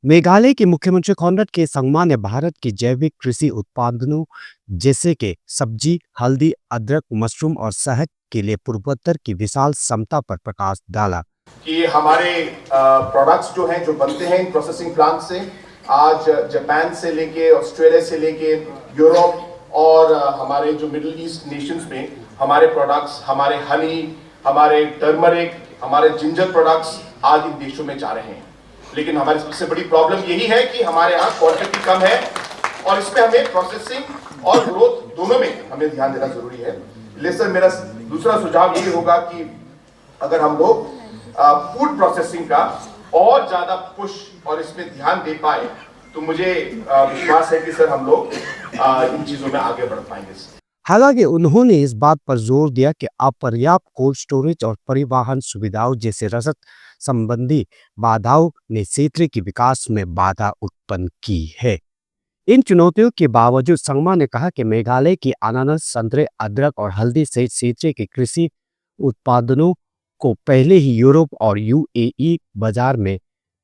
मेघालय के मुख्यमंत्री कॉनराड के संगमा ने भारत की जैविक कृषि उत्पादनों जैसे कि सब्जी, हल्दी, अदरक, मशरूम और शहद के लिए पूर्वोत्तर की विशाल क्षमता पर प्रकाश डाला कि हमारे प्रोडक्ट्स जो हैं जो बनते हैं इन प्रोसेसिंग प्लांट से आज जापान से लेके ऑस्ट्रेलिया से लेके यूरोप और हमारे जो मिडिल ईस्ट नेशंस में हमारे प्रोडक्ट्स, हमारे हनी, हमारे टर्मरिक, हमारे जिंजर प्रोडक्ट्स आज इन देशों में जा रहे हैं। लेकिन हमारी सबसे बड़ी प्रॉब्लम यही है कि हमारे यहाँ क्वांटिटी कम है और इसमें हमें प्रोसेसिंग और ग्रोथ दोनों में हमें ध्यान देना जरूरी है। इसलिए सर मेरा दूसरा सुझाव ये होगा कि अगर हम लोग फूड प्रोसेसिंग का और ज्यादा पुश और इसमें ध्यान दे पाए तो मुझे विश्वास है कि सर हम लोग इन चीजों में आगे बढ़ पाएंगे। हालांकि उन्होंने इस बात पर जोर दिया कि अपर्याप्त कोल्ड स्टोरेज और परिवहन सुविधाओं जैसे रसद संबंधी बाधाओं ने क्षेत्र के विकास में बाधा उत्पन्न की है। इन चुनौतियों के बावजूद संगमा ने कहा कि मेघालय की अनानास, संतरे, अदरक और हल्दी सहित क्षेत्र के कृषि उत्पादनों को पहले ही यूरोप और यूएई बाजार में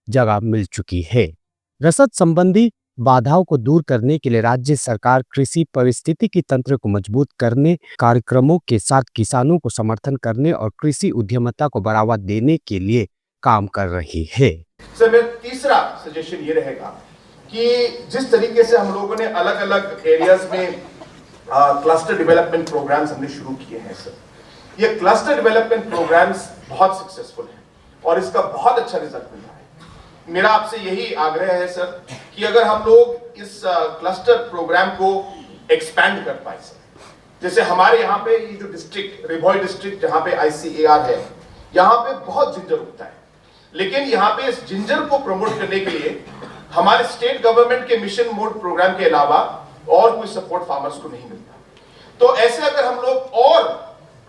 जगह मिल चुकी है। रसद संबंधी बाधाओं को दूर करने के लिए राज्य सरकार कृषि पारिस्थितिकी तंत्र को मजबूत करने, कार्यक्रमों के साथ किसानों को समर्थन करने और कृषि उद्यमिता को बढ़ावा देने के लिए काम कर रही है। सर मेरा तीसरा सजेशन ये रहेगा कि जिस तरीके से हम लोगों ने अलग अलग एरियाज में क्लस्टर डेवलपमेंट प्रोग्राम्स हमने शुरू किए हैं सर, ये क्लस्टर डेवलपमेंट प्रोग्राम्स बहुत सक्सेसफुल हैं और इसका बहुत अच्छा रिजल्ट मिल रहा है। मेरा आपसे यही आग्रह है सर कि अगर हम लोग इस क्लस्टर प्रोग्राम को एक्सपैंड कर पाए सर, जैसे हमारे यहाँ पे ये जो डिस्ट्रिक्ट रिभोई डिस्ट्रिक्ट जहाँ पे ICAR है, यहाँ पे बहुत जिंजर उगता है, लेकिन यहाँ पे इस जिंजर को प्रमोट करने के लिए हमारे स्टेट गवर्नमेंट के मिशन मोड प्रोग्राम के अलावा और कोई सपोर्ट फार्मर्स को नहीं मिलता। तो ऐसे अगर हम लोग और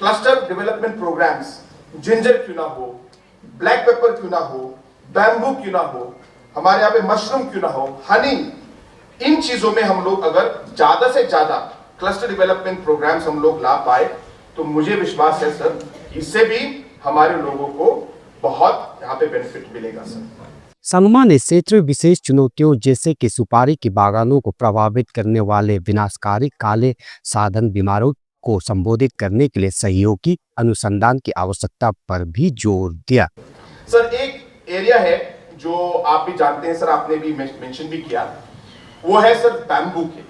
क्लस्टर डेवलपमेंट प्रोग्राम्स, जिंजर क्यों ना हो, ब्लैक पेपर क्यों ना हो, बैम्बू क्यों ना हो, हमारे यहाँ पे मशरूम क्यों ना हो, हनी, इन चीजों में हम लोग अगर ज्यादा से ज्यादा क्लस्टर डेवलपमेंट प्रोग्राम्स हम लोग ला पाए तो मुझे विश्वास है सर इससे भी हमारे लोगों को बहुत यहाँ पे बेनिफिट मिलेगा सर। संगमा ने क्षेत्र विशेष चुनौतियों जैसे कि सुपारी के बागानों को प्रभावित करने वाले विनाशकारी काले साधन बीमारों को संबोधित करने के लिए सहयोगी अनुसंधान की आवश्यकता पर भी जोर दिया। सर एक एरिया है जो आप भी जानते हैं सर, आपने भी मेंशन भी किया, वो है सर बैम्बू के।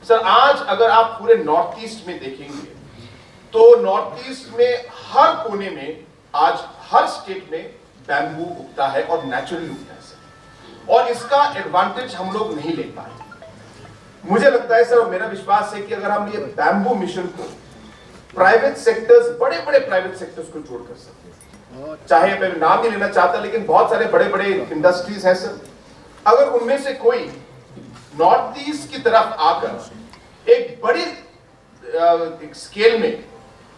सर आज अगर आप पूरे नॉर्थ ईस्ट में देखेंगे तो नॉर्थ ईस्ट में हर कोने में आज हर स्टेट में बैम्बू उगता है और नेचुरली उगता है सर, और इसका एडवांटेज हम लोग नहीं ले पाए। मुझे लगता है सर और मेरा विश्वास है कि अगर हम ये बैम्बू मिशन को प्राइवेट सेक्टर्स, बड़े बड़े प्राइवेट सेक्टर्स को जोड़ कर सकते हैं, चाहे मैं नाम नहीं लेना चाहता लेकिन बहुत सारे बड़े बड़े इंडस्ट्रीज हैं सर, अगर उनमें से कोई नॉर्थ ईस्ट की तरफ आकर एक बड़ी स्केल में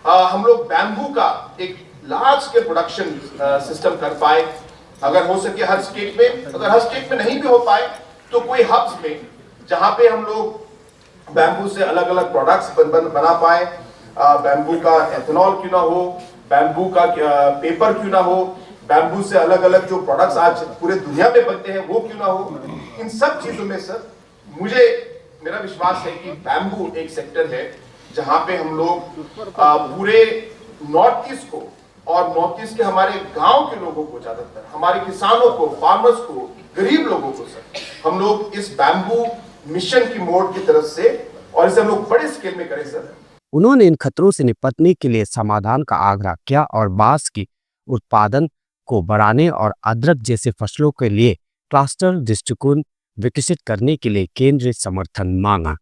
हम लोग बैम्बू का एक लार्ज स्केल प्रोडक्शन सिस्टम कर पाए, अगर हो सके हर स्टेट में, अगर हर स्टेट में नहीं भी हो पाए तो कोई हब्स में जहां पे हम लोग बैम्बू से अलग अलग प्रोडक्ट्स बना पाए, बैम्बू का एथेनॉल क्यों ना हो, बैम्बू का पेपर क्यों ना हो, बैम्बू से अलग अलग जो प्रोडक्ट्स आज पूरे दुनिया में बनते हैं वो क्यों ना हो, इन सब चीजों में सर मेरा विश्वास है कि बैम्बू एक सेक्टर है जहां पे हम लोग पूरे नॉर्थ ईस्ट को और नॉर्थ ईस्ट के हमारे गांव के लोगों को, ज्यादातर हमारे किसानों को, फार्मर्स को, गरीब लोगों को सर हम लोग इस बैम्बू मिशन की मोड की तरफ से और इसे हम लोग बड़े स्केल में करें सर। उन्होंने इन खतरों से निपटने के लिए समाधान का आग्रह किया और बांस की उत्पादन को बढ़ाने और अदरक जैसे फसलों के लिए क्लस्टर दृष्टिकोण विकसित करने के लिए केंद्रीय समर्थन मांगा।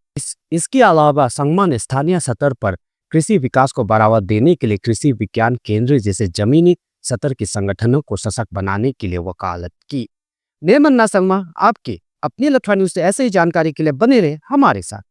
इसके अलावा संगमा ने स्थानीय स्तर पर कृषि विकास को बढ़ावा देने के लिए कृषि विज्ञान केंद्र जैसे जमीनी स्तर के संगठनों को सशक्त बनाने के लिए वकालत की। मैं मन्ना संगमा आपकी अपनी इलेक्ट्रॉनिक न्यूज़ से ऐसे ही जानकारी के लिए बने रहे हमारे साथ।